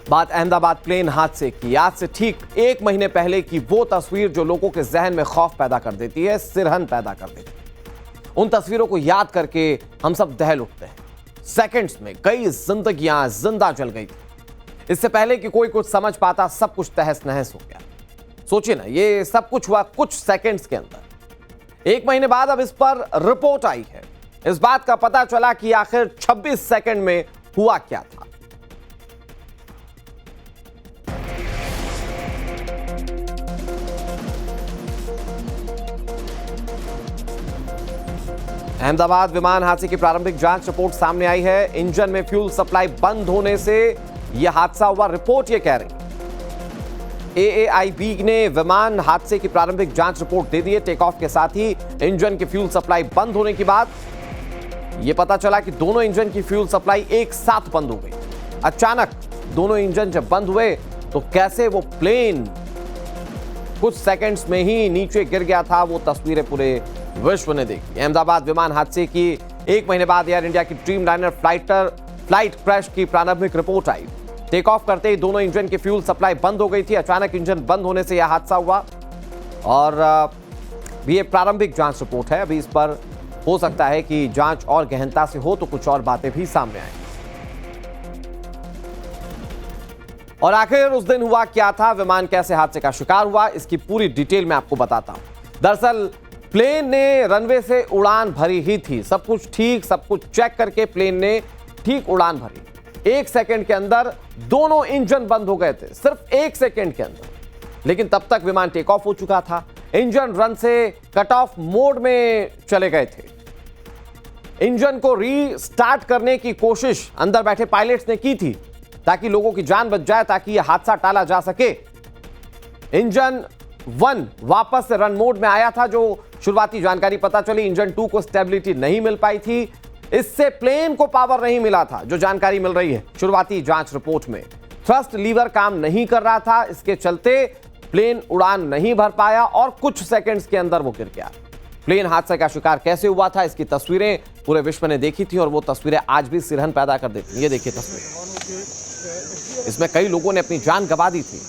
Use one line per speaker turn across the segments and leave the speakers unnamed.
बात अहमदाबाद प्लेन हादसे की। आज से ठीक 1 महीने पहले की वो तस्वीर जो लोगों के जहन में खौफ पैदा कर देती है, सिरहन पैदा कर देती है। उन तस्वीरों को याद करके हम सब दहल उठते हैं। सेकंड्स में कई जिंदगियां जिंदा जल गई थी। इससे पहले कि कोई कुछ समझ पाता, सब कुछ तहस नहस हो गया। सोचिए ना, ये सब कुछ हुआ कुछ सेकंड्स के अंदर। 1 महीने बाद अब इस पर रिपोर्ट आई है। इस बात का पता चला कि आखिर 26 सेकंड में हुआ क्या था। अहमदाबाद विमान हादसे की प्रारंभिक जांच रिपोर्ट सामने आई है। इंजन में फ्यूल सप्लाई बंद होने से यह हादसा हुआ, रिपोर्ट यह कह रही है। AAIB ने विमान हादसे की प्रारंभिक जांच रिपोर्ट दे दी है। टेक ऑफ के साथ ही इंजन की फ्यूल सप्लाई बंद होने के बाद यह पता चला कि दोनों इंजन की फ्यूल सप्लाई एक साथ बंद हो गई। अचानक दोनों इंजन जब बंद हुए तो कैसे वो प्लेन कुछ सेकंड्स में ही नीचे गिर गया था, वो तस्वीरें पूरे विश्व ने देखी। अहमदाबाद विमान हादसे की 1 महीने बाद एयर इंडिया की ड्रीमलाइनर फ्लाइट क्रैश की प्रारंभिक रिपोर्ट आई। टेक ऑफ करते ही दोनों इंजन की फ्यूल सप्लाई बंद हो गई थी। अचानक इंजन बंद होने से यह हादसा हुआ और ये प्रारंभिक जांच रिपोर्ट है। अभी इस पर हो सकता है कि जांच और गहनता से हो तो कुछ और बातें भी सामने आए। और आखिर उस दिन हुआ क्या था, विमान कैसे हादसे का शिकार हुआ, इसकी पूरी डिटेल मैं आपको बताता हूं। दरअसल प्लेन ने रनवे से उड़ान भरी ही थी। सब कुछ ठीक, सब कुछ चेक करके प्लेन ने ठीक उड़ान भरी। 1 सेकंड के अंदर दोनों इंजन बंद हो गए थे, सिर्फ 1 सेकंड के अंदर। लेकिन तब तक विमान टेक ऑफ हो चुका था। इंजन रन से कट ऑफ मोड में चले गए थे। इंजन को रीस्टार्ट करने की कोशिश अंदर बैठे पायलट्स ने की थी ताकि लोगों की जान बच जाए, ताकि यह हादसा टाला जा सके। इंजन 1 वापस से रन मोड में आया था। जो शुरुआती जानकारी पता चली, इंजन 2 को स्टेबिलिटी नहीं मिल पाई थी, इससे प्लेन को पावर नहीं मिला था। जो जानकारी मिल रही है शुरुआती जांच रिपोर्ट में, थ्रस्ट लीवर काम नहीं कर रहा था, इसके चलते प्लेन उड़ान नहीं भर पाया और कुछ सेकंड्स के अंदर वो गिर गया। प्लेन हादसे का शिकार कैसे हुआ था, इसकी तस्वीरें पूरे विश्व ने देखी थी और वो तस्वीरें आज भी सिरहन पैदा कर देती। ये देखिए तस्वीर, इसमें कई लोगों ने अपनी जान गंवा दी थी।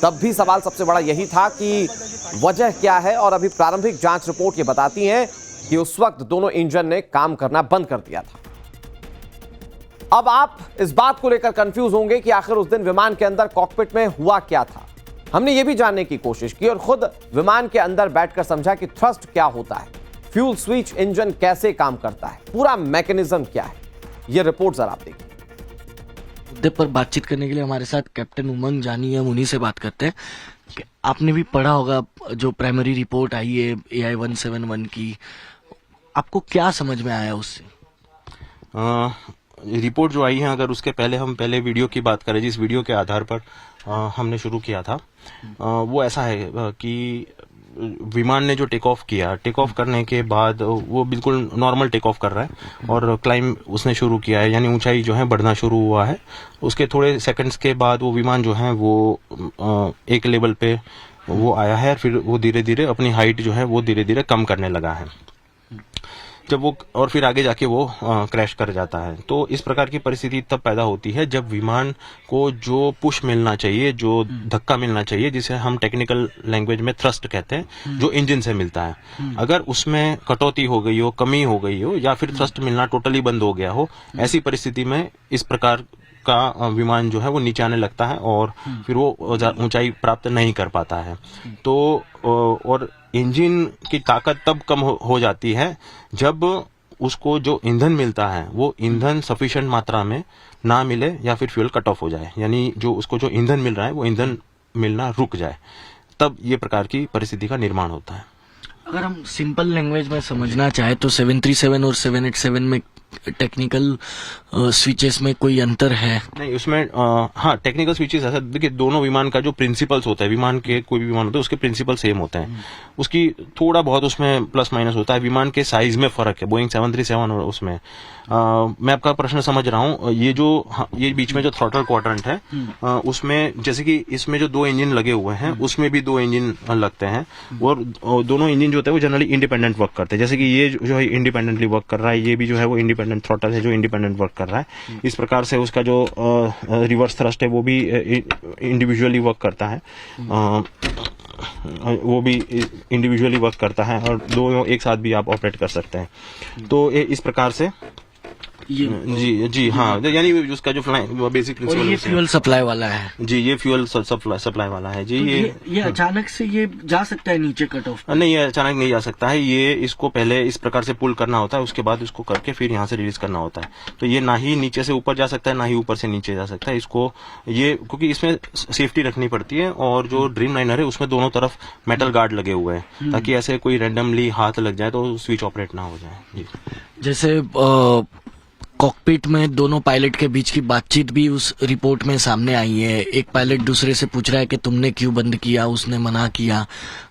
तब भी सवाल सबसे बड़ा यही था कि वजह क्या है, और अभी प्रारंभिक जांच रिपोर्ट ये बताती है कि उस वक्त दोनों इंजन ने काम करना बंद कर दिया था। अब आप इस बात को लेकर कंफ्यूज होंगे कि आखिर उस दिन विमान के अंदर कॉकपिट में हुआ क्या था। हमने ये भी जानने की कोशिश की और खुद विमान के अंदर बैठकर समझा कि थ्रस्ट क्या होता है, फ्यूल स्विच इंजन कैसे काम करता है, पूरा मैकेनिज्म क्या है। यह रिपोर्ट जरा आप देखिए।
मुद्दे पर बातचीत करने के लिए हमारे साथ कैप्टन उमंग जानी है, हम उन्हीं से बात करते हैं। कि आपने भी पढ़ा होगा जो प्राइमरी रिपोर्ट आई है AI-171 की, आपको क्या समझ में आया उससे?
रिपोर्ट जो आई है, अगर उसके हम पहले वीडियो की बात करें, जिस वीडियो के आधार पर हमने शुरू किया था, वो ऐसा है कि विमान ने जो टेक ऑफ किया, टेक ऑफ करने के बाद वो बिल्कुल नॉर्मल टेक ऑफ कर रहा है और क्लाइंब उसने शुरू किया है, यानी ऊंचाई जो है बढ़ना शुरू हुआ है। उसके थोड़े सेकंड्स के बाद वो विमान जो है वो एक लेवल पे वो आया है, फिर वो धीरे धीरे अपनी हाइट जो है वो धीरे धीरे कम करने लगा है। जब वो और फिर आगे जाके वो क्रैश कर जाता है। तो इस प्रकार की परिस्थिति तब पैदा होती है जब विमान को जो पुश मिलना चाहिए, जो धक्का मिलना चाहिए, जिसे हम टेक्निकल लैंग्वेज में थ्रस्ट कहते हैं, जो इंजन से मिलता है, अगर उसमें कटौती हो गई हो, कमी हो गई हो, या फिर थ्रस्ट मिलना टोटली बंद हो गया हो, ऐसी परिस्थिति में इस प्रकार का विमान जो है वो नीचे आने लगता है और फिर वो ऊंचाई प्राप्त नहीं कर पाता है। तो और इंजन की ताकत तब कम हो जाती है जब उसको जो ईंधन मिलता है वो ईंधन सफिशिएंट मात्रा में ना मिले या फिर फ्यूल कट ऑफ हो जाए, यानी जो उसको जो ईंधन मिल रहा है वो ईंधन मिलना रुक जाए, तब ये प्रकार की परिस्थिति का निर्माण होता है।
अगर हम सिंपल लैंग्वेज में समझना चाहे तो 737 और 787 में टेक्निकल स्विचेस में कोई अंतर है? नहीं,
उसमें हाँ, टेक्निकल स्विचेस ऐसा, देखिए दोनों विमान का जो प्रिंसिपल्स होता है, विमान के कोई भी विमान होता है उसके प्रिंसिपल सेम होते हैं, उसकी थोड़ा बहुत उसमें प्लस माइनस होता है। विमान के साइज में फर्क है, बोइंग 737 और उसमें मैं आपका प्रश्न समझ रहा हूँ। ये जो ये बीच में जो थ्रॉटल क्वाड्रेंट है, उसमें जैसे कि इसमें जो 2 इंजन लगे हुए हैं उसमें भी 2 इंजन लगते हैं और दोनों इंजन जो होते हैं वो जनरली इंडिपेंडेंट वर्क करते हैं। जैसे कि ये जो है इंडिपेंडेंटली वर्क कर रहा है, ये भी जो है वो इंडिपेंडेंट इंडिपेंडेंट थ्रॉटल है जो इंडिपेंडेंट वर्क कर रहा है। इस प्रकार से उसका जो रिवर्स थ्रस्ट है वो भी इंडिविजुअली वर्क करता है, वो भी इंडिविजुअली वर्क करता है और दोनों एक साथ भी आप ऑपरेट कर सकते हैं। तो इस प्रकार से जी हाँ, यानी उसका जो बेसिक प्रिंसिपल,
ये फ्यूल सप्लाई वाला है
जी, ये फ्यूल सप्लाई वाला है जी।
तो ये अचानक से ये जा सकता है नीचे कट ऑफ?
नहीं, ये अचानक नहीं जा सकता है। ये इसको पहले इस प्रकार से पुल करना होता है, उसके बाद इसको करके फिर यहाँ से रिलीज करना होता है। तो ये ना ही नीचे से ऊपर जा सकता है, ना ही ऊपर से नीचे जा सकता है। इसको ये क्योंकि इसमें सेफ्टी रखनी पड़ती है और जो ड्रीम लाइनर है उसमें दोनों तरफ मेटल गार्ड लगे हुए हैं ताकि ऐसे कोई रैंडमली हाथ लग जाए तो स्विच ऑपरेट ना हो जाए जी।
जैसे कॉकपिट में दोनों पायलट के बीच की बातचीत भी उस रिपोर्ट में सामने आई है। एक पायलट दूसरे से पूछ रहा है कि तुमने क्यों बंद किया, उसने मना किया,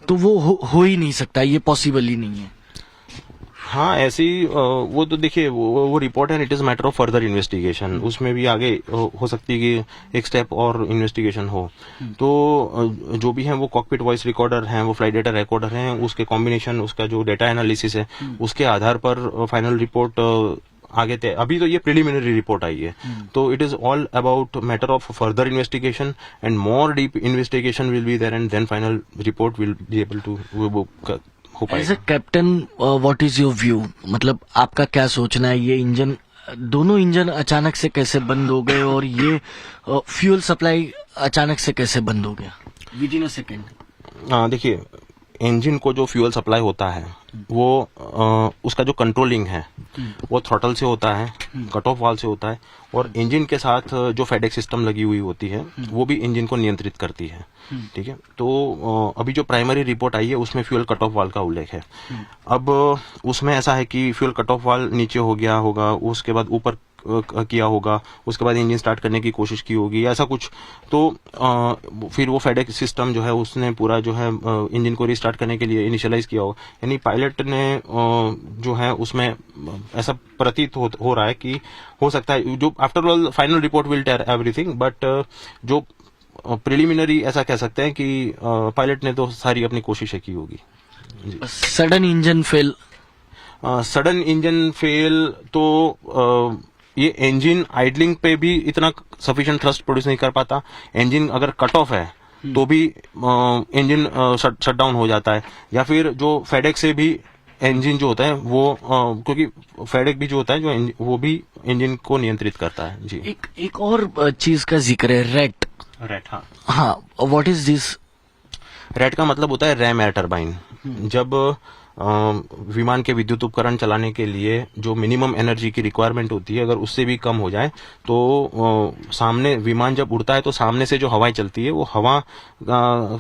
तो वो हो ही नहीं सकता, ये पॉसिबल ही नहीं है।
हाँ, ऐसी वो तो देखिए वो रिपोर्ट है, it is matter of further investigation. उसमें भी आगे हो सकती है कि एक स्टेप और इन्वेस्टिगेशन हो। तो जो भी है वो कॉकपिट वॉइस रिकॉर्डर हैं, वो फ्लाइट डेटा रिकॉर्डर हैं, उसके कॉम्बिनेशन, उसका जो डेटा एनालिसिस है उसके आधार पर फाइनल रिपोर्ट आगे थे। अभी तो ये प्रिलिमिनरी रिपोर्ट आई है, तो it is all about matter of further investigation and more deep investigation will be there and then final report will be able to हो पाएगा।
As a captain what is your view, मतलब आपका क्या सोचना है? ये इंजन, दोनों engine अचानक से कैसे बंद हो गए और ये फ्यूल सप्लाई अचानक से कैसे बंद हो गया विद इन अ सेकेंड?
देखिए, इंजन को जो फ्यूल सप्लाई होता है वो उसका जो कंट्रोलिंग है वो थ्रॉटल से होता है, कट ऑफ वाल्व से होता है और इंजन के साथ जो फेडेक्स सिस्टम लगी हुई होती है वो भी इंजन को नियंत्रित करती है। ठीक है, तो अभी जो प्राइमरी रिपोर्ट आई है उसमें फ्यूल कट ऑफ वाल्व का उल्लेख है। अब उसमें ऐसा है कि फ्यूल कट ऑफ वाल्व नीचे हो गया होगा, उसके बाद ऊपर किया होगा, उसके बाद इंजन स्टार्ट करने की कोशिश की होगी, ऐसा कुछ। तो फिर वो फेडेक्स सिस्टम जो है उसने पूरा जो है इंजन को रिस्टार्ट करने के लिए इनिशियलाइज किया होगा। यानी पायलट ने जो है उसमें ऐसा प्रतीत हो रहा है कि हो सकता है, जो after all final report will tell everything, but जो प्रिलिमिनरी ऐसा कह सकते हैं कि पायलट ने तो सारी अपनी कोशिशें की होगी।
Sudden engine fail,
sudden engine fail तो ये इंजन आइडलिंग पे भी इतना सफिशिएंट थ्रस्ट प्रोड्यूस नहीं कर पाता। इंजन अगर कट ऑफ है तो भी इंजन शट डाउन हो जाता है, या फिर जो फेडेक्स से भी इंजन जो होता है वो क्योंकि फेडेक्स भी जो होता है जो वो भी इंजन को नियंत्रित करता है जी।
एक और चीज का जिक्र है, रेट। हाँ, व्हाट इज दिस?
रेट का मतलब होता है रैम एयर टरबाइन। जब विमान के विद्युत उपकरण चलाने के लिए जो मिनिमम एनर्जी की रिक्वायरमेंट होती है अगर उससे भी कम हो जाए तो सामने विमान जब उड़ता है तो सामने से जो हवाएं चलती है वो हवा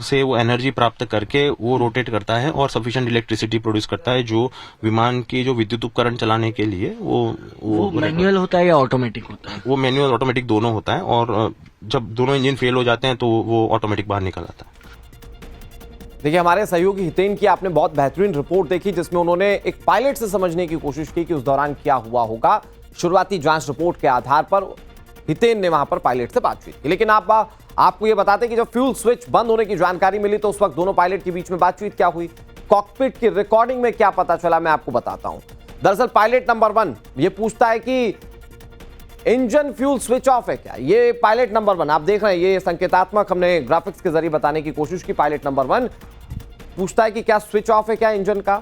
से वो एनर्जी प्राप्त करके वो रोटेट करता है और सफिशिएंट इलेक्ट्रिसिटी प्रोड्यूस करता है जो विमान की जो विद्युत उपकरण चलाने के लिए वो
मैनुअल होता है या ऑटोमेटिक होता है?
वो मैनुअल ऑटोमेटिक दोनों होता है और जब दोनों इंजन फेल हो जाते हैं तो वो ऑटोमेटिक बाहर निकल आता है।
देखिए, हमारे सहयोगी हितेन की आपने बहुत बेहतरीन रिपोर्ट देखी जिसमें उन्होंने एक पायलट से समझने की कोशिश की कि उस दौरान क्या हुआ होगा। शुरुआती जांच रिपोर्ट के आधार पर हितेन ने वहां पर पायलट से बातचीत की, लेकिन आपको ये बताते कि जब फ्यूल स्विच बंद होने की जानकारी मिली तो उस वक्त दोनों पायलट के बीच में बातचीत क्या हुई, कॉकपिट की रिकॉर्डिंग में क्या पता चला, मैं आपको बताता हूं। दरअसल पायलट नंबर 1 ये पूछता है कि इंजन फ्यूल स्विच ऑफ है क्या। ये पायलट नंबर 1 आप देख रहे हैं, ये संकेतात्मक हमने ग्राफिक्स के जरिए बताने की कोशिश की। पायलट नंबर 1 पूछता है कि क्या स्विच ऑफ है क्या इंजन का,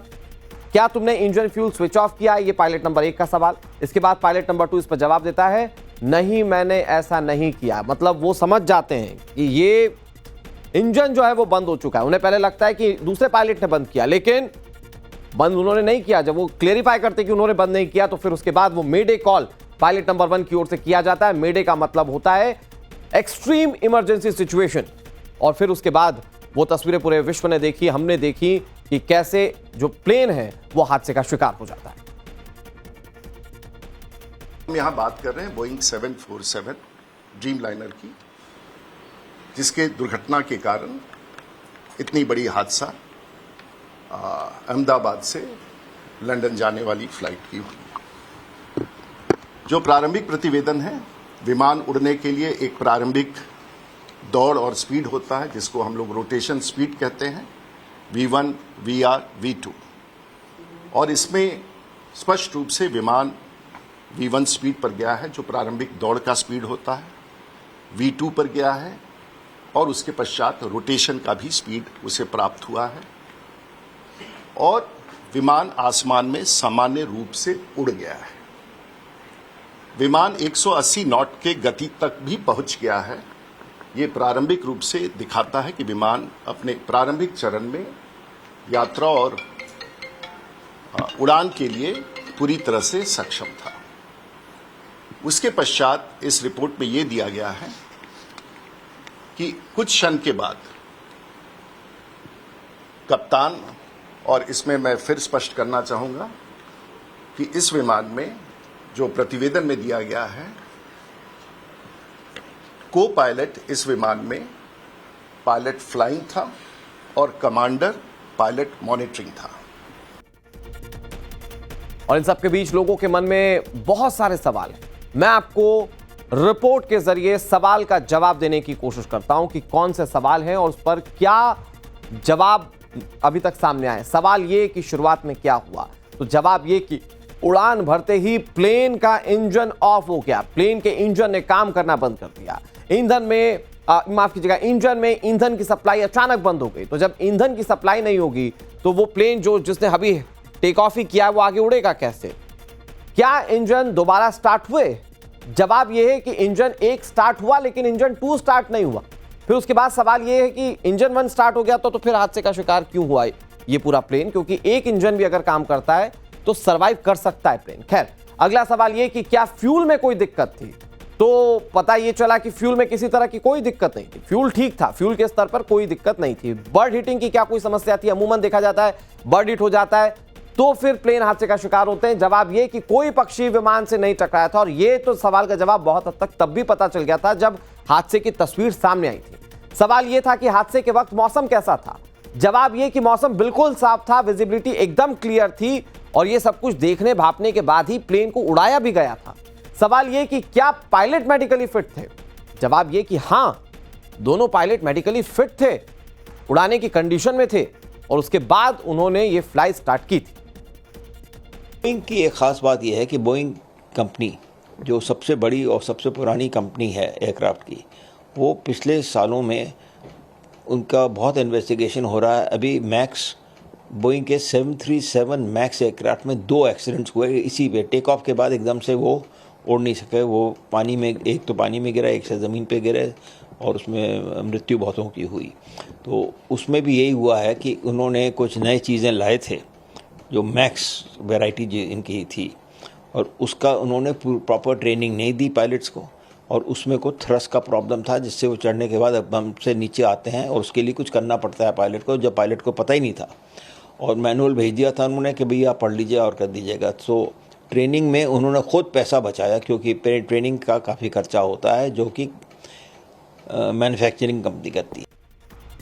क्या तुमने इंजन फ्यूल स्विच ऑफ किया। ये पायलट नंबर 1 का सवाल। इसके बाद पायलट नंबर 2 इस पर जवाब देता है, नहीं मैंने ऐसा नहीं किया। मतलब वो समझ जाते हैं कि ये इंजन जो है वो बंद हो चुका है। उन्हें पहले लगता है कि दूसरे पायलट ने बंद किया, लेकिन बंद उन्होंने नहीं किया। जब वो क्लेरिफाई करते कि उन्होंने बंद नहीं किया तो फिर उसके बाद वो मेडे कॉल पायलट नंबर 1 की ओर से किया जाता है। मेडे का मतलब होता है एक्सट्रीम इमरजेंसी सिचुएशन। और फिर उसके बाद वो तस्वीरें पूरे विश्व ने देखी, हमने देखी कि कैसे जो प्लेन है वो हादसे का शिकार हो जाता है।
हम यहाँ बात कर रहे हैं बोइंग 747 ड्रीम लाइनर की, जिसके दुर्घटना के कारण इतनी बड़ी हादसा अहमदाबाद से लंदन जाने वाली फ्लाइट की हुई। जो प्रारंभिक प्रतिवेदन है, विमान उड़ने के लिए एक प्रारंभिक दौड़ और स्पीड होता है जिसको हम लोग रोटेशन स्पीड कहते हैं, V1, VR, V2। और इसमें स्पष्ट रूप से विमान V1 स्पीड पर गया है, जो प्रारंभिक दौड़ का स्पीड होता है, V2 पर गया है और उसके पश्चात रोटेशन का भी स्पीड उसे प्राप्त हुआ है और विमान आसमान में सामान्य रूप से उड़ गया है। विमान 180 नॉट के गति तक भी पहुंच गया है। ये प्रारंभिक रूप से दिखाता है कि विमान अपने प्रारंभिक चरण में यात्रा और उड़ान के लिए पूरी तरह से सक्षम था। उसके पश्चात इस रिपोर्ट में यह दिया गया है कि कुछ क्षण के बाद कप्तान, और इसमें मैं फिर स्पष्ट करना चाहूंगा कि इस विमान में जो प्रतिवेदन में दिया गया है, को पायलट इस विमान में पायलट फ्लाइंग था और कमांडर पायलट मॉनिटरिंग था।
और इन सब के बीच लोगों के मन में बहुत सारे सवाल हैं। मैं आपको रिपोर्ट के जरिए सवाल का जवाब देने की कोशिश करता हूं कि कौन से सवाल हैं और उस पर क्या जवाब अभी तक सामने आए। सवाल ये कि शुरुआत में क्या हुआ, तो जवाब ये कि उड़ान भरते ही प्लेन का इंजन ऑफ हो गया। प्लेन के इंजन ने काम करना बंद कर दिया। इंजन में ईंधन की सप्लाई अचानक बंद हो गई। तो जब ईंधन की सप्लाई नहीं होगी तो वो प्लेन जिसने अभी टेक ऑफ ही किया वो आगे उड़ेगा कैसे? क्या इंजन दोबारा स्टार्ट हुए? जवाब यह है कि इंजन 1 स्टार्ट हुआ लेकिन इंजन 2 स्टार्ट नहीं हुआ। फिर उसके बाद सवाल यह है कि इंजन 1 स्टार्ट हो गया तो फिर हादसे का शिकार क्यों हुआ ये पूरा प्लेन? क्योंकि एक इंजन भी अगर काम करता है तो सरवाइव कर सकता है प्लेन। खैर, अगला सवाल यह कि क्या फ्यूल में कोई दिक्कत थी? तो पता यह चला कि फ्यूल में किसी तरह की कोई दिक्कत नहीं थी। फ्यूल ठीक था, फ्यूल के स्तर पर कोई दिक्कत नहीं थी। बर्ड हीटिंग की क्या कोई समस्या थी? अमूमन देखा जाता है बर्ड हीट हो जाता है तो फिर प्लेन हादसे का शिकार होते हैं। जवाब यह कि कोई पक्षी विमान से नहीं टकराया था। और यह तो सवाल का जवाब बहुत हद तक तब भी पता चल गया था जब हादसे की तस्वीर सामने आई थी। सवाल यह था कि हादसे के वक्त मौसम कैसा था? जवाब यह कि मौसम बिल्कुल साफ था, विजिबिलिटी एकदम क्लियर थी और यह सब कुछ देखने भापने के बाद ही प्लेन को उड़ाया भी गया था। सवाल यह कि क्या पायलट मेडिकली फिट थे? जवाब यह कि हां, दोनों पायलट मेडिकली फिट थे, उड़ाने की कंडीशन में थे और उसके बाद उन्होंने ये फ्लाइट स्टार्ट की थी।
बोइंग की एक ख़ास बात यह है कि बोइंग कंपनी जो सबसे बड़ी और सबसे पुरानी कंपनी है एयरक्राफ्ट की, वो पिछले सालों में उनका बहुत इन्वेस्टिगेशन हो रहा है। अभी मैक्स बोइंग के 737 मैक्स एयरक्राफ्ट में 2 एक्सीडेंट्स हुए इसी पे। टेक ऑफ के बाद एकदम से वो उड़ नहीं सके। वो पानी में, एक तो पानी में गिरा, एक से ज़मीन पे गिरे और उसमें मृत्यु बहुतों की हुई। तो उसमें भी यही हुआ है कि उन्होंने कुछ नई चीज़ें लाए थे जो मैक्स वैरायटी इनकी थी और उसका उन्होंने प्रॉपर ट्रेनिंग नहीं दी पायलट्स को और उसमें को थ्रस्ट का प्रॉब्लम था जिससे वो चढ़ने के बाद हमसे नीचे आते हैं और उसके लिए कुछ करना पड़ता है पायलट को, जब पायलट को पता ही नहीं था। और मैनुअल भेज दिया था उन्होंने कि भैया आप पढ़ लीजिए और कर दीजिएगा। तो ट्रेनिंग में उन्होंने खुद पैसा बचाया क्योंकि ट्रेनिंग का काफ़ी खर्चा होता है जो कि मैन्युफैक्चरिंग कंपनी करती है।